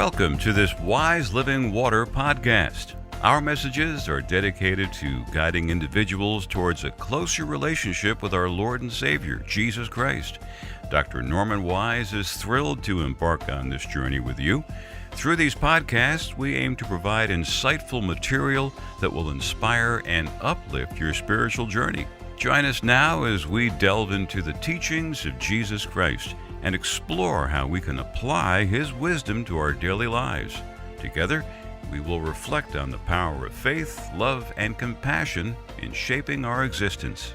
Welcome to this Wise Living Water podcast. Our messages are dedicated to guiding individuals towards a closer relationship with our Lord and Savior, Jesus Christ. Dr. Norman Wise is thrilled to embark on this journey with you. Through these podcasts, we aim to provide insightful material that will inspire and uplift your spiritual journey. Join us now as we delve into the teachings of Jesus Christ and explore how we can apply His wisdom to our daily lives. Together, we will reflect on the power of faith, love, and compassion in shaping our existence.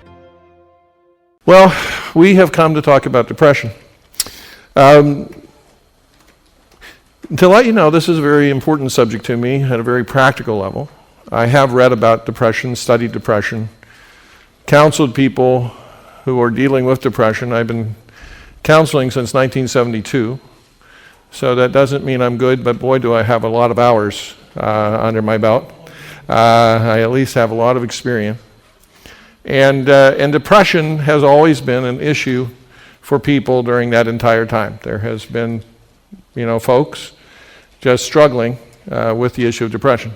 Well, we have come to talk about depression. To let you know, this is a very important subject to me at a very practical level. I have read about depression, studied depression, counseled people who are dealing with depression. I've been counseling since 1972, so that doesn't mean I'm good, but boy, do I have a lot of hours under my belt. I at least have a lot of experience. And depression has always been an issue for people during that entire time. There has been, folks just struggling with the issue of depression.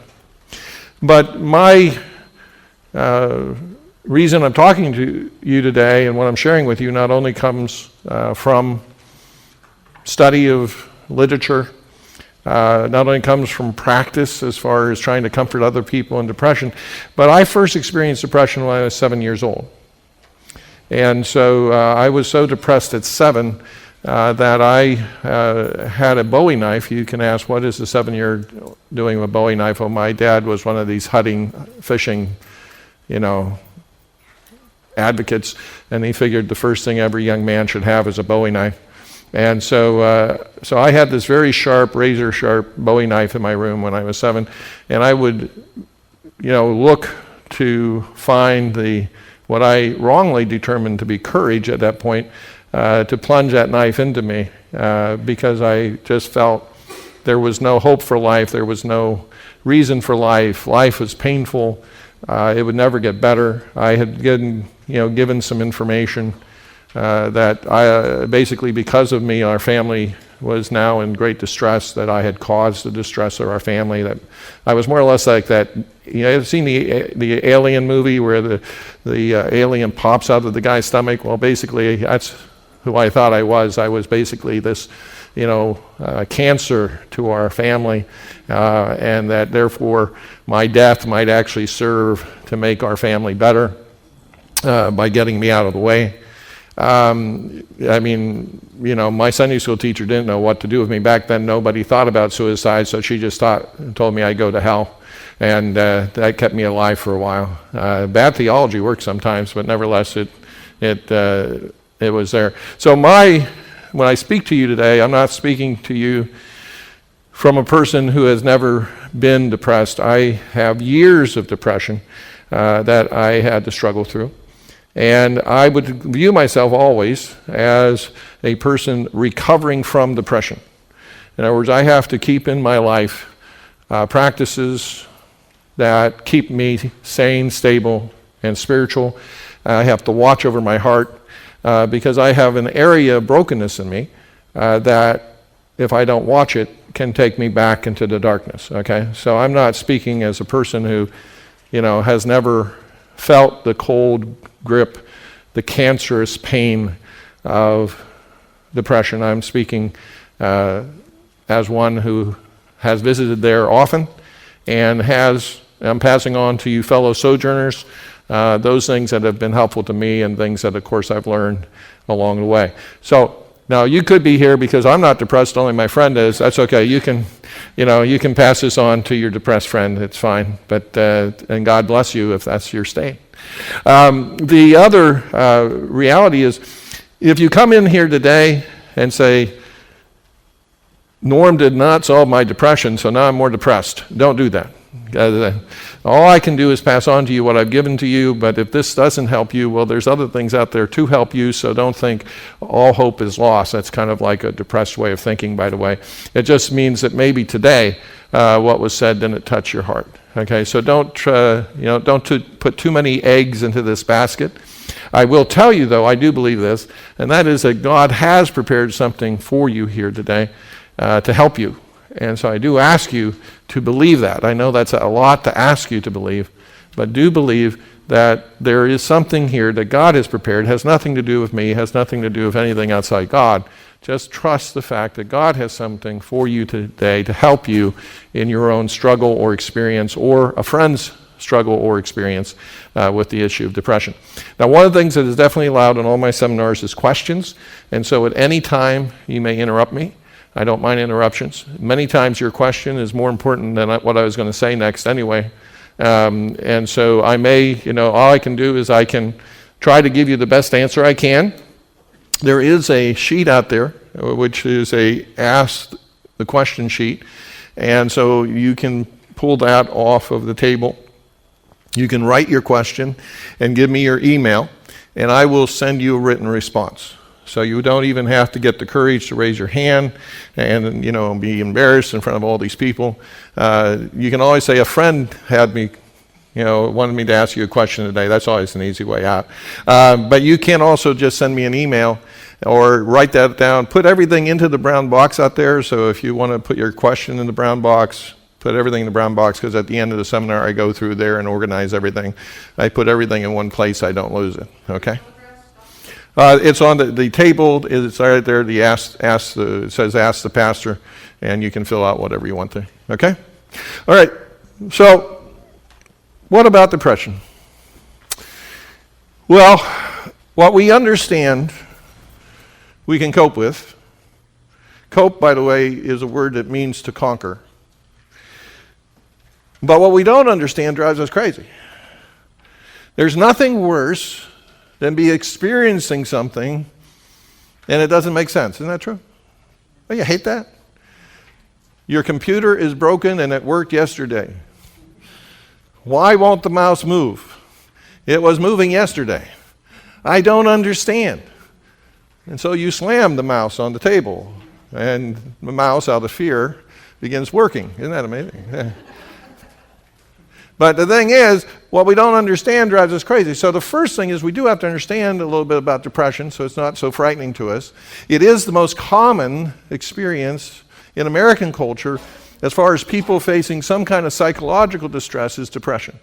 But my reason I'm talking to you today and what I'm sharing with you not only comes from study of literature, not only comes from practice as far as trying to comfort other people in depression, but I first experienced depression when I was 7 years old. And so I was so depressed at 7 that I had a Bowie knife. You can ask, what is a 7-year-old doing with a Bowie knife? Well, my dad was one of these hunting, fishing, advocates, and he figured the first thing every young man should have is a Bowie knife. And so I had this very sharp, razor sharp Bowie knife in my room when I was 7, and I would, look to find what I wrongly determined to be courage at that point, to plunge that knife into me, because I just felt there was no hope for life, there was no reason for life. Life was painful. It would never get better. I had given some information that basically because of me, our family was now in great distress, that I had caused the distress of our family, that I was more or less like that. You've seen the Alien movie where the alien pops out of the guy's stomach? Well, basically, that's who I thought I was. I was basically this, cancer to our family, and that therefore my death might actually serve to make our family better by getting me out of the way. My Sunday school teacher didn't know what to do with me. Back then, nobody thought about suicide, so she just told me I'd go to hell. And that kept me alive for a while. Bad theology works sometimes, but nevertheless, it was there. So when I speak to you today, I'm not speaking to you from a person who has never been depressed. I have years of depression that I had to struggle through. And I would view myself always as a person recovering from depression. In other words, I have to keep in my life practices that keep me sane, stable, and spiritual. I have to watch over my heart because I have an area of brokenness in me that if I don't watch it can take me back into the darkness. Okay, so I'm not speaking as a person who, has never felt the cold grip, the cancerous pain of depression. I'm speaking as one who has visited there often and I'm passing on to you fellow sojourners those things that have been helpful to me and things that, of course, I've learned along the way. So now you could be here because I'm not depressed, only my friend is. That's okay. You can pass this on to your depressed friend. It's fine. But and God bless you if that's your state. The other reality is, if you come in here today and say, Norm did not solve my depression, so now I'm more depressed. Don't do that. All I can do is pass on to you what I've given to you, but if this doesn't help you, well, there's other things out there to help you, so don't think all hope is lost. That's kind of like a depressed way of thinking, by the way. It just means that maybe today what was said didn't touch your heart. Okay, so don't put too many eggs into this basket. I will tell you, though, I do believe this, and that is that God has prepared something for you here today to help you. And so I do ask you to believe that. I know that's a lot to ask you to believe, but do believe that there is something here that God has prepared. It has nothing to do with me, has nothing to do with anything outside God. Just trust the fact that God has something for you today to help you in your own struggle or experience, or a friend's struggle or experience with the issue of depression. Now, one of the things that is definitely allowed in all my seminars is questions, and so at any time you may interrupt me. I don't mind interruptions. Many times your question is more important than what I was going to say next anyway. And so I may, all I can do is I can try to give you the best answer I can. There is a sheet out there, which is a ask the question sheet. And so you can pull that off of the table. You can write your question and give me your email, and I will send you a written response. So you don't even have to get the courage to raise your hand and, be embarrassed in front of all these people. You can always say, a friend had me, wanted me to ask you a question today. That's always an easy way out. But you can also just send me an email or write that down. Put everything into the brown box out there. So if you want to put your question in the brown box, put everything in the brown box, because at the end of the seminar I go through there and organize everything. I put everything in one place. I don't lose it. Okay? It's on the table. It's right there. It says ask the pastor, and you can fill out whatever you want to. Okay? All right. So, what about depression? Well, what we understand, we can cope with. Cope, by the way, is a word that means to conquer. But what we don't understand drives us crazy. There's nothing worse than be experiencing something and it doesn't make sense. Isn't that true? Oh, you hate that? Your computer is broken and it worked yesterday. Why won't the mouse move? It was moving yesterday. I don't understand. And so you slam the mouse on the table, and the mouse, out of fear, begins working. Isn't that amazing? But the thing is, what we don't understand drives us crazy. So the first thing is we do have to understand a little bit about depression, so it's not so frightening to us. It is the most common experience in American culture as far as people facing some kind of psychological distress is depression.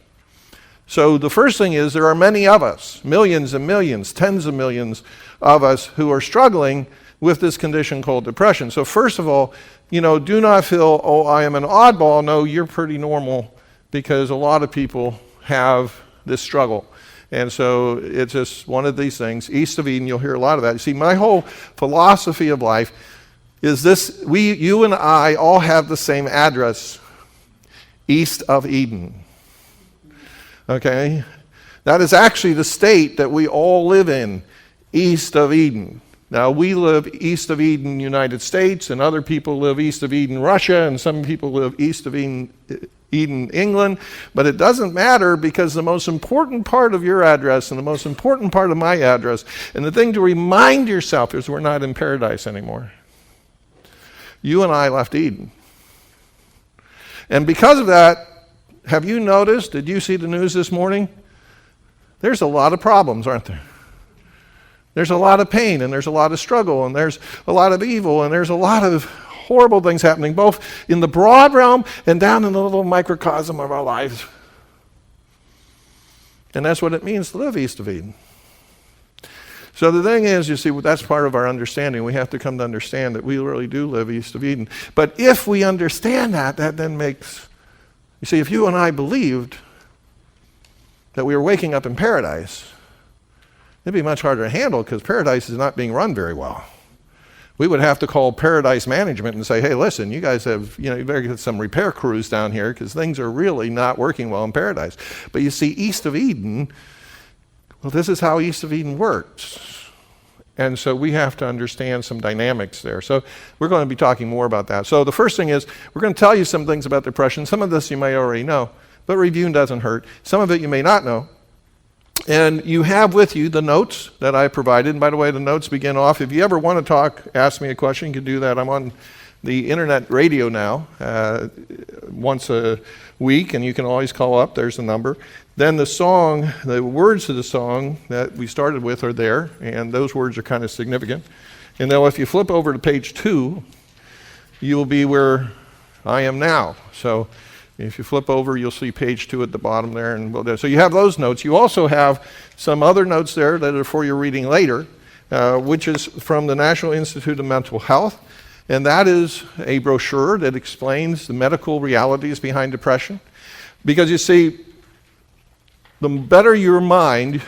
So the first thing is there are many of us, millions and millions, tens of millions of us who are struggling with this condition called depression. So first of all, do not feel, oh, I am an oddball. No, you're pretty normal, because a lot of people have this struggle. And so it's just one of these things. East of Eden, you'll hear a lot of that. You see, my whole philosophy of life is this: you and I all have the same address, East of Eden. Okay? That is actually the state that we all live in, East of Eden. Now, we live east of Eden, United States, and other people live east of Eden, Russia, and some people live east of Eden, England. But it doesn't matter, because the most important part of your address and the most important part of my address, and the thing to remind yourself, is we're not in paradise anymore. You and I left Eden. And because of that, have you noticed, did you see the news this morning? There's a lot of problems, aren't there? There's a lot of pain, and there's a lot of struggle, and there's a lot of evil, and there's a lot of horrible things happening, both in the broad realm and down in the little microcosm of our lives. And that's what it means to live east of Eden. So the thing is, you see, that's part of our understanding. We have to come to understand that we really do live east of Eden. But if we understand that then makes, you see, if you and I believed that we were waking up in paradise, it'd be much harder to handle, because paradise is not being run very well. We would have to call paradise management and say, hey, listen, you guys have, you better get some repair crews down here, because things are really not working well in paradise. But you see, east of Eden, well, this is how east of Eden works. And so we have to understand some dynamics there. So we're going to be talking more about that. So the first thing is, we're going to tell you some things about depression. Some of this you may already know, but reviewing doesn't hurt. Some of it you may not know. And you have with you the notes that I provided. And by the way, the notes begin off. If you ever want to talk, ask me a question, you can do that. I'm on the internet radio now once a week, and you can always call up. There's the number. Then the song, the words of the song that we started with are there, and those words are kind of significant. And now if you flip over to page 2, you'll be where I am now. So if you flip over, you'll see page 2 at the bottom there. And so you have those notes. You also have some other notes there that are for your reading later, which is from the National Institute of Mental Health. And that is a brochure that explains the medical realities behind depression. Because you see, the better your mind,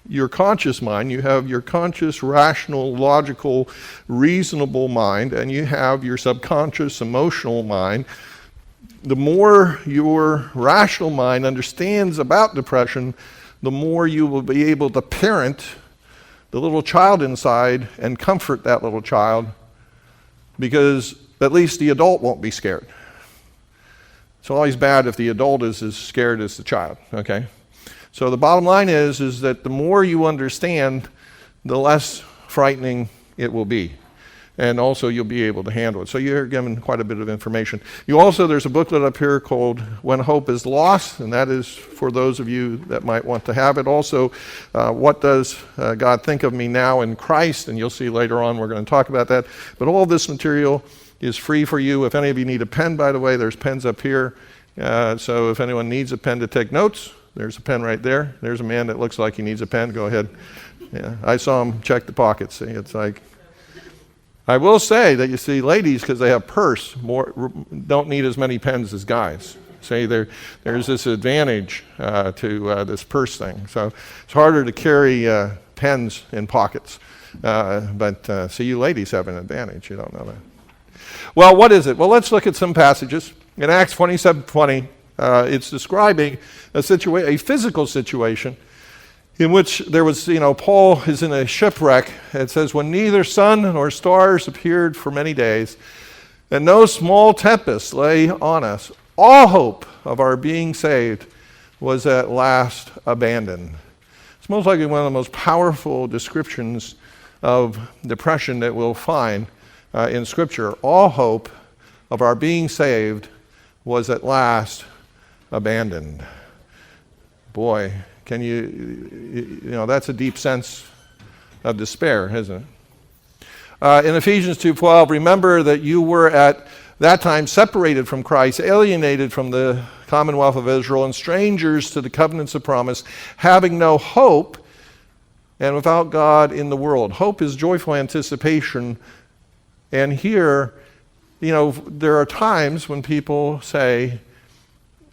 your conscious mind, you have your conscious, rational, logical, reasonable mind, and you have your subconscious, emotional mind. The more your rational mind understands about depression, the more you will be able to parent the little child inside and comfort that little child, because at least the adult won't be scared. It's always bad if the adult is as scared as the child, okay? So the bottom line is that the more you understand, the less frightening it will be. And also you'll be able to handle it. So you're given quite a bit of information. There's a booklet up here called When Hope is Lost, and that is for those of you that might want to have it. Also, What Does God Think of Me Now in Christ? And you'll see later on we're going to talk about that. But all this material is free for you. If any of you need a pen, by the way, there's pens up here. So if anyone needs a pen to take notes, there's a pen right there. There's a man that looks like he needs a pen. Go ahead. Yeah, I saw him check the pockets. See, it's like, I will say that you see ladies, because they have purse, don't need as many pens as guys. See, there's this advantage to this purse thing. So it's harder to carry pens in pockets. But see, you ladies have an advantage. You don't know that. Well, what is it? Well, let's look at some passages. In Acts 27:20, it's describing a physical situation in which there was, Paul is in a shipwreck. It says, when neither sun nor stars appeared for many days, and no small tempest lay on us, all hope of our being saved was at last abandoned. It's most likely one of the most powerful descriptions of depression that we'll find in Scripture. All hope of our being saved was at last abandoned. Boy, can that's a deep sense of despair, isn't it? In Ephesians 2:12, remember that you were at that time separated from Christ, alienated from the commonwealth of Israel, and strangers to the covenants of promise, having no hope and without God in the world. Hope is joyful anticipation. And here, there are times when people say,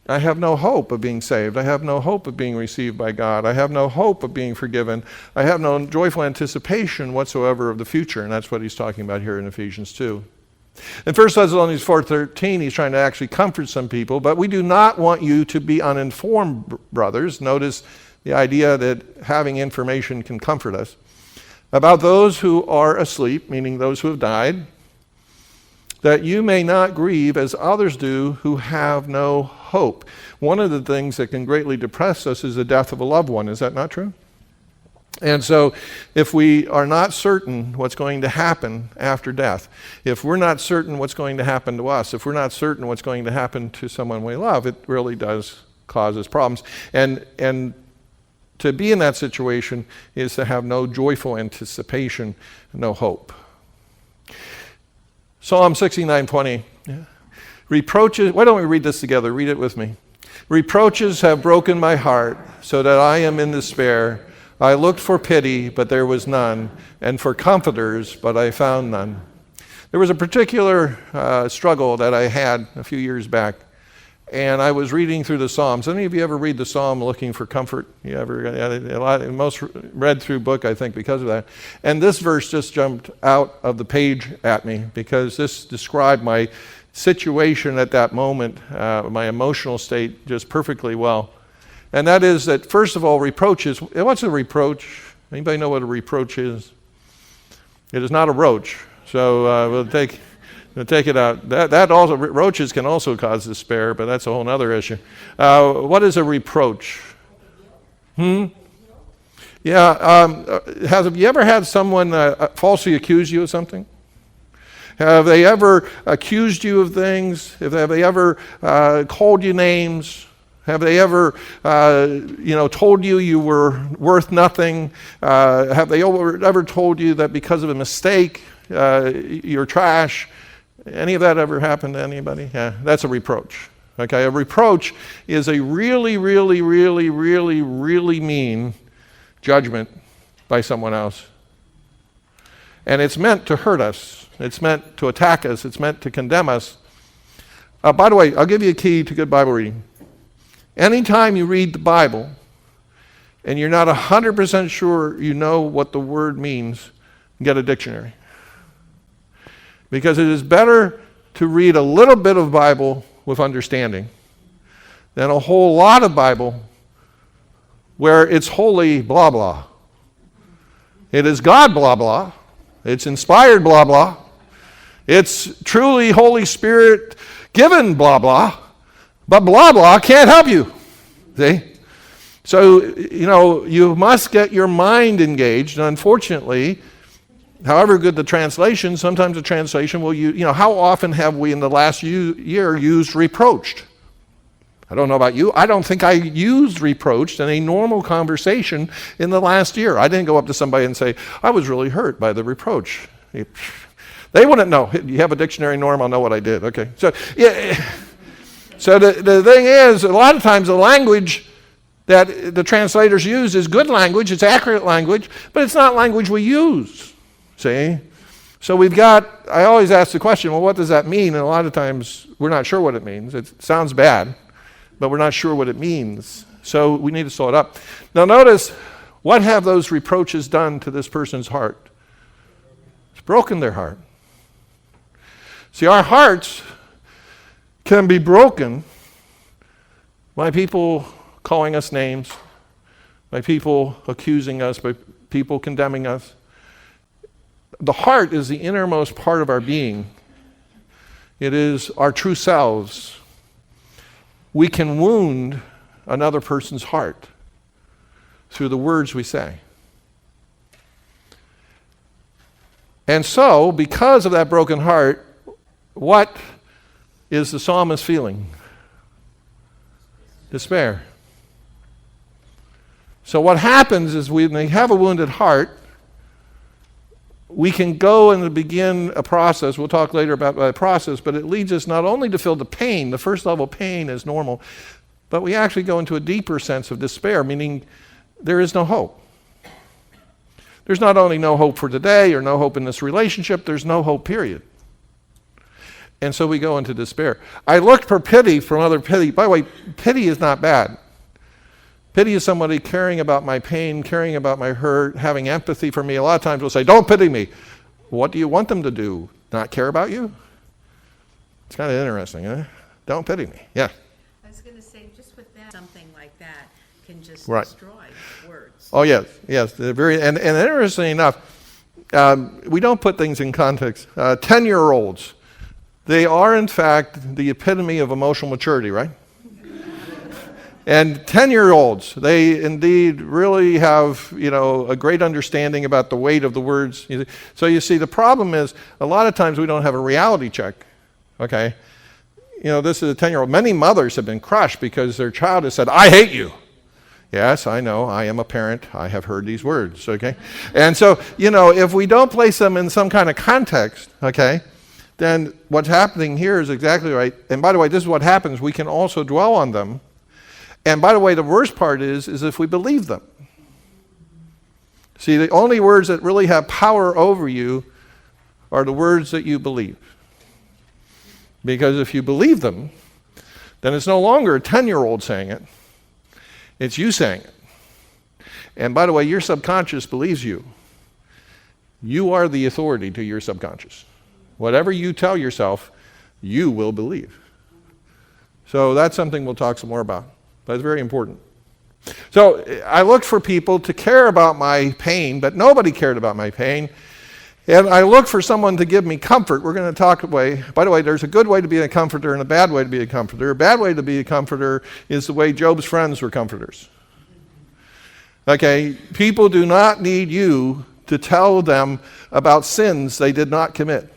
I have no hope of being saved. I have no hope of being received by God. I have no hope of being forgiven. I have no joyful anticipation whatsoever of the future. And that's what he's talking about here in Ephesians 2. In 1 Thessalonians 4:13, he's trying to actually comfort some people. But we do not want you to be uninformed, brothers. Notice the idea that having information can comfort us. About those who are asleep, meaning those who have died, that you may not grieve as others do who have no hope. One of the things that can greatly depress us is the death of a loved one. Is that not true? And so if we are not certain what's going to happen after death, if we're not certain what's going to happen to us, if we're not certain what's going to happen to someone we love, it really does cause us problems. And to be in that situation is to have no joyful anticipation, no hope. Psalm 69:20. Reproaches, why don't we read this together? Read it with me. Reproaches have broken my heart, so that I am in despair. I looked for pity, but there was none, and for comforters, but I found none. There was a particular struggle that I had a few years back, and I was reading through the Psalms. Any of you ever read the Psalm looking for comfort? You ever? Most read through book, I think, because of that. And this verse just jumped out of the page at me because this described my situation at that moment, my emotional state, just perfectly well. And that is that, first of all, reproaches. What's a reproach? Anybody know what a reproach is? It is not a roach. So we'll take it out. That also, roaches can also cause despair, but that's a whole other issue. What is a reproach? Yeah. Have you ever had someone falsely accuse you of something? Have they ever accused you of things? Have they ever called you names? Have they ever, told you were worth nothing? Have they ever told you that because of a mistake, you're trash? Any of that ever happened to anybody? Yeah, that's a reproach. Okay, a reproach is a really, really, really, really, really mean judgment by someone else. And it's meant to hurt us. It's meant to attack us. It's meant to condemn us. By the way, I'll give you a key to good Bible reading. Anytime you read the Bible and you're not 100% sure you know what the word means, get a dictionary. Because it is better to read a little bit of Bible with understanding than a whole lot of Bible where it's wholly blah blah. It is God blah blah. It's inspired blah blah. It's truly Holy Spirit given blah blah. But blah blah can't help you. See? So, you must get your mind engaged. And unfortunately, however good the translation, sometimes the translation will use, how often have we in the last year used reproached? I don't know about you. I don't think I used reproached in a normal conversation in the last year. I didn't go up to somebody and say, I was really hurt by the reproach. They wouldn't know. You have a dictionary, Norm, I'll know what I did. Okay. So, yeah. So the thing is, a lot of times the language that the translators use is good language, it's accurate language, but it's not language we use. See? So I always ask the question, well, what does that mean? And a lot of times we're not sure what it means. It sounds bad, but we're not sure what it means. So we need to slow it up. Now notice, what have those reproaches done to this person's heart? It's broken their heart. See, our hearts can be broken by people calling us names, by people accusing us, by people condemning us. The heart is the innermost part of our being. It is our true selves. We can wound another person's heart through the words we say. And so, because of that broken heart, what is the psalmist feeling? Despair. So what happens is when they have a wounded heart, we can go and begin a process. We'll talk later about the process, but it leads us not only to feel the pain, the first level pain is normal, but we actually go into a deeper sense of despair, meaning there is no hope. There's not only no hope for today or no hope in this relationship, there's no hope, period. And so we go into despair. I looked for pity from other pity. By the way, pity is not bad. Pity is somebody caring about my pain, caring about my hurt, having empathy for me. A lot of times we'll say, don't pity me. What do you want them to do? Not care about you? It's kind of interesting, huh? Don't pity me. Yeah. I was going to say, just with that, something like that can just Right. destroy words. Oh, yes. They're very, and interestingly enough, we don't put things in context. 10-year-olds, they are, in fact, the epitome of emotional maturity, right? And 10-year-olds, they indeed really have, a great understanding about the weight of the words. So you see, the problem is, a lot of times we don't have a reality check, okay? This is a 10-year-old. Many mothers have been crushed because their child has said, I hate you. Yes, I know, I am a parent. I have heard these words, okay? And so, if we don't place them in some kind of context, okay, then what's happening here is exactly right. And by the way, this is what happens. We can also dwell on them. And by the way, the worst part is if we believe them. See, the only words that really have power over you are the words that you believe. Because if you believe them, then it's no longer a 10-year-old saying it. It's you saying it. And by the way, your subconscious believes you. You are the authority to your subconscious. Whatever you tell yourself, you will believe. So that's something we'll talk some more about. That's very important. So I looked for people to care about my pain, but nobody cared about my pain. And I looked for someone to give me comfort. We're going to talk by the way, there's a good way to be a comforter and a bad way to be a comforter. A bad way to be a comforter is the way Job's friends were comforters. Okay, people do not need you to tell them about sins they did not commit.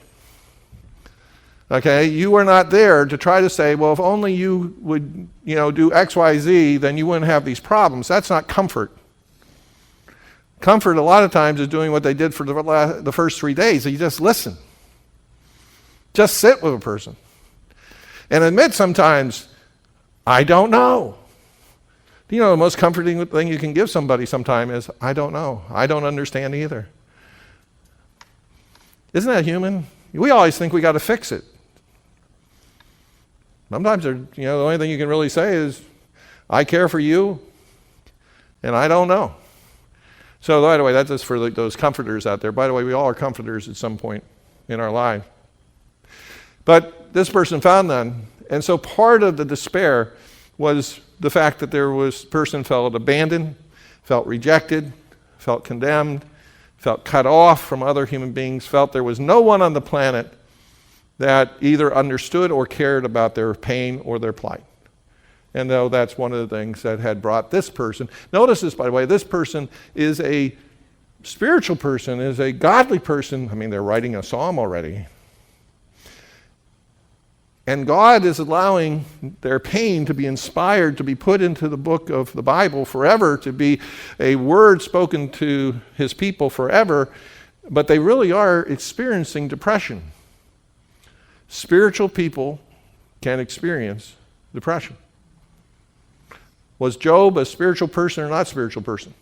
Okay, you are not there to try to say, well, if only you would, do X, Y, Z, then you wouldn't have these problems. That's not comfort. Comfort, a lot of times, is doing what they did for the first 3 days. You just listen. Just sit with a person and admit sometimes, I don't know. You know, the most comforting thing you can give somebody sometime is, I don't know. I don't understand either. Isn't that human? We always think we got to fix it. Sometimes, the only thing you can really say is, I care for you, and I don't know. So, by the way, that's just for those comforters out there. By the way, we all are comforters at some point in our life. But this person found none. And so part of the despair was the fact that this person felt abandoned, felt rejected, felt condemned, felt cut off from other human beings, felt there was no one on the planet that either understood or cared about their pain or their plight. And though that's one of the things that had brought this person. Notice this, by the way, this person is a spiritual person, is a godly person. I mean, they're writing a psalm already. And God is allowing their pain to be inspired, to be put into the book of the Bible forever, to be a word spoken to his people forever. But they really are experiencing depression. Spiritual people can experience depression. Was Job a spiritual person or not spiritual person?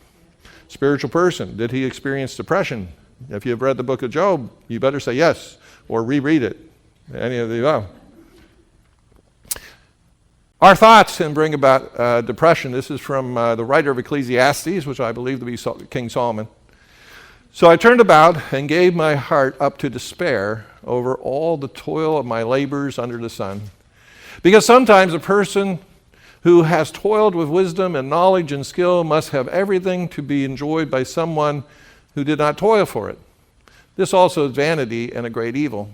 Spiritual person. Did he experience depression? If you've read the book of Job, you better say yes, or reread it. Any of the above. Our thoughts can bring about depression. This is from the writer of Ecclesiastes, which I believe to be King Solomon. So I turned about and gave my heart up to despair over all the toil of my labors under the sun. Because sometimes a person who has toiled with wisdom and knowledge and skill must have everything to be enjoyed by someone who did not toil for it. This also is vanity and a great evil.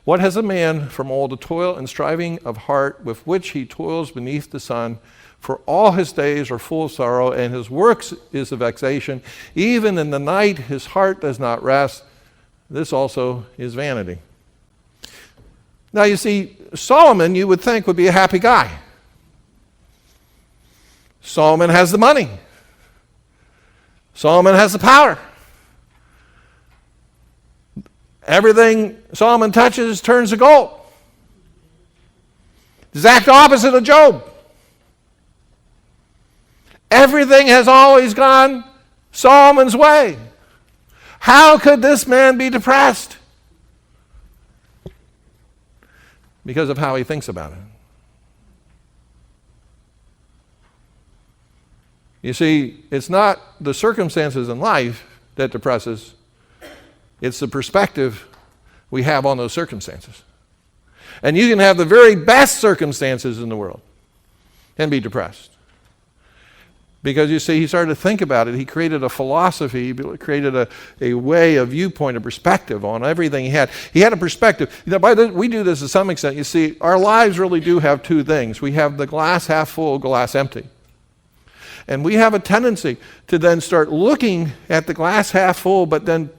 What has a man from all the toil and striving of heart with which he toils beneath the sun? For all his days are full of sorrow, and his works is a vexation. Even in the night his heart does not rest. This also is vanity. Now you see, Solomon, you would think, would be a happy guy. Solomon has the money. Solomon has the power. Everything Solomon touches turns to gold. Exact opposite of Job. Everything has always gone Solomon's way. How could this man be depressed? Because of how he thinks about it. You see, it's not the circumstances in life that depresses. It's the perspective we have on those circumstances. And you can have the very best circumstances in the world and be depressed. Because you see, he started to think about it. He created a philosophy, he created a way, a viewpoint, a perspective on everything he had. He had a perspective. We do this to some extent. You see, our lives really do have two things. We have the glass half full, glass empty. And we have a tendency to then start looking at the glass half full, but then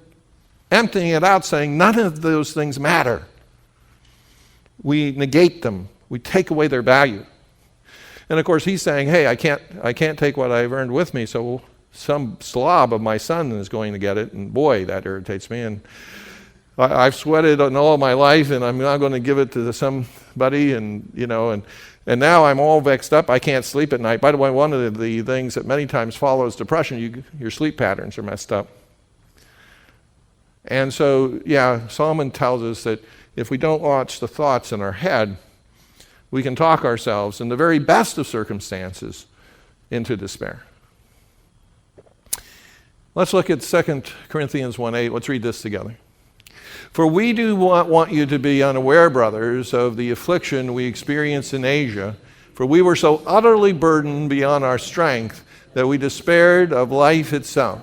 emptying it out, saying none of those things matter. We negate them. We take away their value. And of course, he's saying, hey, I can't take what I've earned with me, so some slob of my son is going to get it. And boy, that irritates me. And I've sweated on all my life, and I'm not going to give it to somebody. And now I'm all vexed up. I can't sleep at night. By the way, one of the things that many times follows depression, your sleep patterns are messed up. And so, Solomon tells us that if we don't watch the thoughts in our head, we can talk ourselves in the very best of circumstances into despair. Let's look at 2 Corinthians 1:8. Let's read this together. For we do want you to be unaware, brothers, of the affliction we experienced in Asia, for we were so utterly burdened beyond our strength that we despaired of life itself.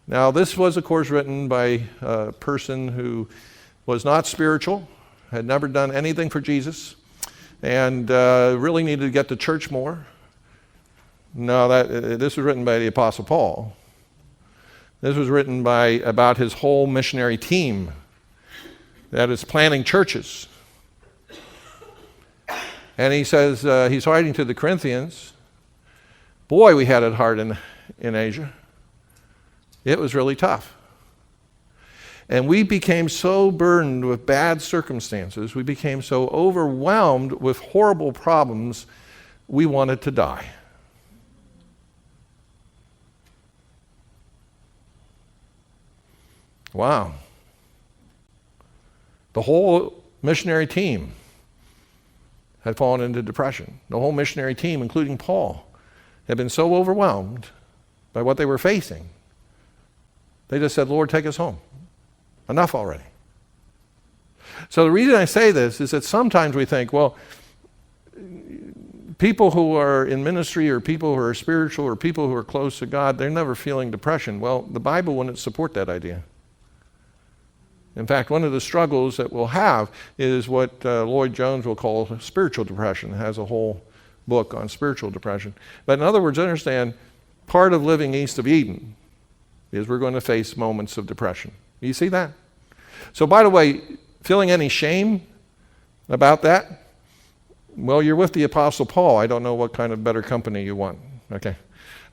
Now, this was, of course, written by a person who was not spiritual, had never done anything for Jesus, and really needed to get to church more. No, this was written by the Apostle Paul. This was written about his whole missionary team that is planting churches. And he says, he's writing to the Corinthians, boy, we had it hard in Asia. It was really tough. And we became so burdened with bad circumstances, we became so overwhelmed with horrible problems, we wanted to die. Wow. The whole missionary team had fallen into depression. The whole missionary team, including Paul, had been so overwhelmed by what they were facing. They just said, Lord, take us home. Enough already. So the reason I say this is that sometimes we think, well, people who are in ministry or people who are spiritual or people who are close to God, they're never feeling depression. Well, the Bible wouldn't support that idea. In fact, one of the struggles that we'll have is what Lloyd Jones will call spiritual depression. It has a whole book on spiritual depression. But in other words, understand, part of living east of Eden is we're going to face moments of depression. You see that? So by the way, feeling any shame about that? Well, you're with the Apostle Paul. I don't know what kind of better company you want. Okay.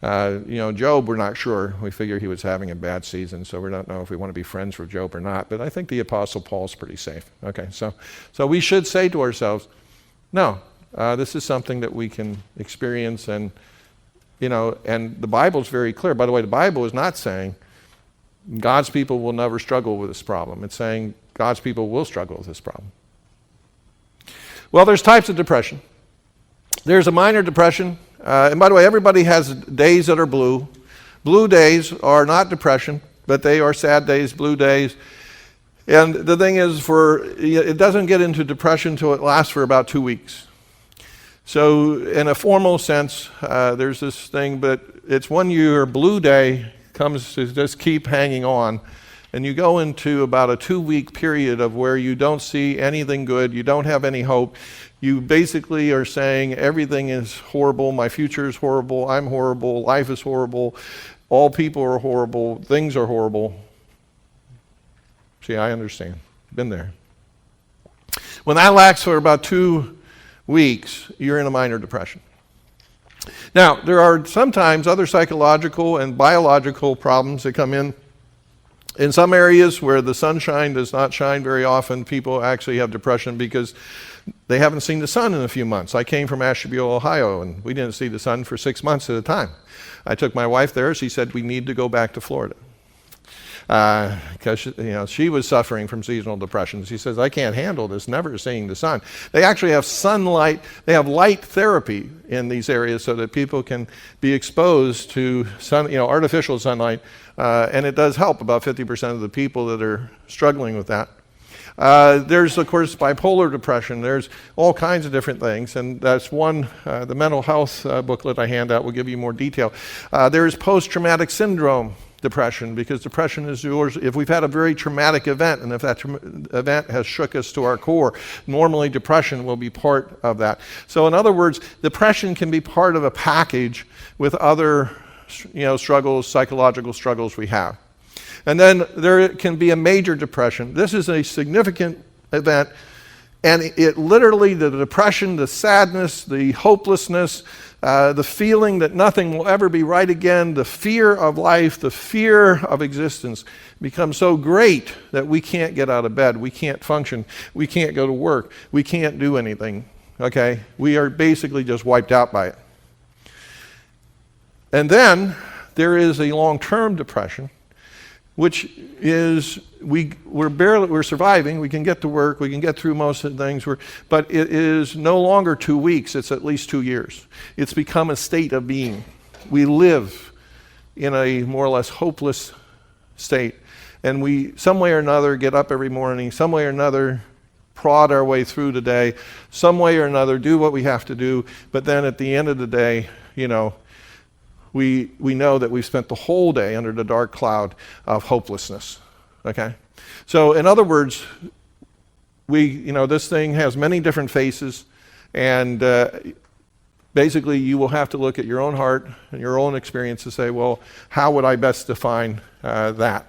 Job, we're not sure. We figure he was having a bad season, so we don't know if we want to be friends with Job or not. But I think the Apostle Paul's pretty safe. Okay, so we should say to ourselves, no, this is something that we can experience, and the Bible's very clear. By the way, the Bible is not saying God's people will never struggle with this problem. It's saying God's people will struggle with this problem. Well, there's types of depression. There's a minor depression. And by the way, everybody has days that are blue. Blue days are not depression, but they are sad days, blue days. And the thing is, it doesn't get into depression until it lasts for about 2 weeks. So in a formal sense, there's this thing, but it's when your blue day comes to just keep hanging on, and you go into about a 2-week period of where you don't see anything good, you don't have any hope. You basically are saying everything is horrible, my future is horrible, I'm horrible, life is horrible, all people are horrible, things are horrible. See, I understand. Been there. When that lasts for about 2 weeks, you're in a minor depression. Now, there are sometimes other psychological and biological problems that come in. In some areas where the sunshine does not shine very often, people actually have depression because they haven't seen the sun in a few months. I came from Ashtabula, Ohio, and we didn't see the sun for 6 months at a time. I took my wife there. She said, we need to go back to Florida. Because she was suffering from seasonal depression. She says, I can't handle this, never seeing the sun. They actually have sunlight, they have light therapy in these areas so that people can be exposed to artificial sunlight, and it does help about 50% of the people that are struggling with that. There's, of course, bipolar depression. There's all kinds of different things, and that's one, the mental health booklet I hand out will give you more detail. There's post-traumatic syndrome depression, because depression is yours if we've had a very traumatic event, and if that event has shook us to our core. Normally, depression will be part of that. So in other words, depression can be part of a package with other struggles, psychological struggles we have. And then there can be a major depression. This is a significant event, and it literally, the depression, the sadness, the hopelessness, the feeling that nothing will ever be right again, the fear of life, the fear of existence becomes so great that we can't get out of bed, we can't function, we can't go to work, we can't do anything, okay? We are basically just wiped out by it. And then there is a long-term depression, which is we're surviving, we can get to work, we can get through most of the things, but it is no longer 2 weeks, it's at least 2 years. It's become a state of being. We live in a more or less hopeless state, and we, some way or another, get up every morning, some way or another, prod our way through the day, some way or another, do what we have to do, but then at the end of the day, we know that we've spent the whole day under the dark cloud of hopelessness, okay? So in other words, this thing has many different faces, and basically you will have to look at your own heart and your own experience to say, well, how would I best define that?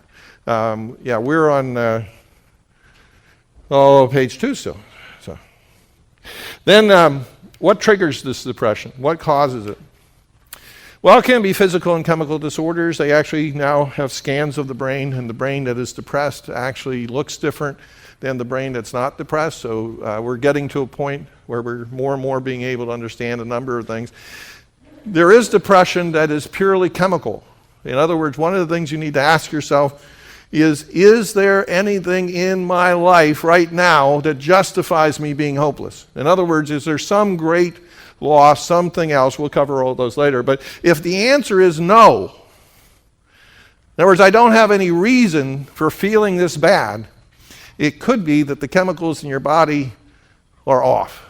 We're on page 2 still. So then what triggers this depression? What causes it? Well, it can be physical and chemical disorders. They actually now have scans of the brain, and the brain that is depressed actually looks different than the brain that's not depressed. So we're getting to a point where we're more and more being able to understand a number of things. There is depression that is purely chemical. In other words, one of the things you need to ask yourself is there anything in my life right now that justifies me being hopeless? In other words, is there some great loss, something else? We'll cover all those later. But if the answer is no, in other words, I don't have any reason for feeling this bad, it could be that the chemicals in your body are off,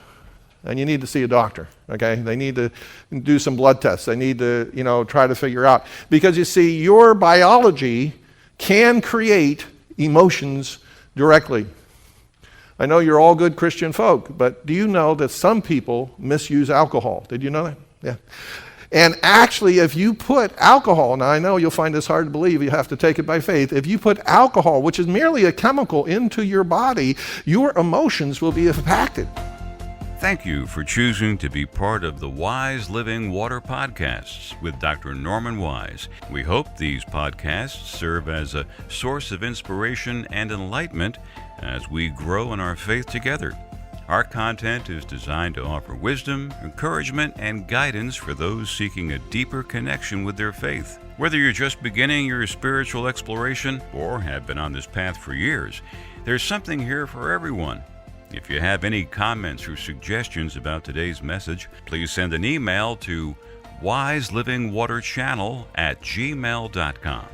and you need to see a doctor, okay? They need to do some blood tests. They need to, try to figure out. Because you see, your biology can create emotions directly. I know you're all good Christian folk, but do you know that some people misuse alcohol? Did you know that? Yeah. And actually, if you put alcohol, now I know you'll find this hard to believe, you have to take it by faith. If you put alcohol, which is merely a chemical, into your body, your emotions will be impacted. Thank you for choosing to be part of the Wise Living Water podcasts with Dr. Norman Wise. We hope these podcasts serve as a source of inspiration and enlightenment as we grow in our faith together. Our content is designed to offer wisdom, encouragement, and guidance for those seeking a deeper connection with their faith. Whether you're just beginning your spiritual exploration or have been on this path for years, there's something here for everyone. If you have any comments or suggestions about today's message, please send an email to wiselivingwaterchannel@gmail.com.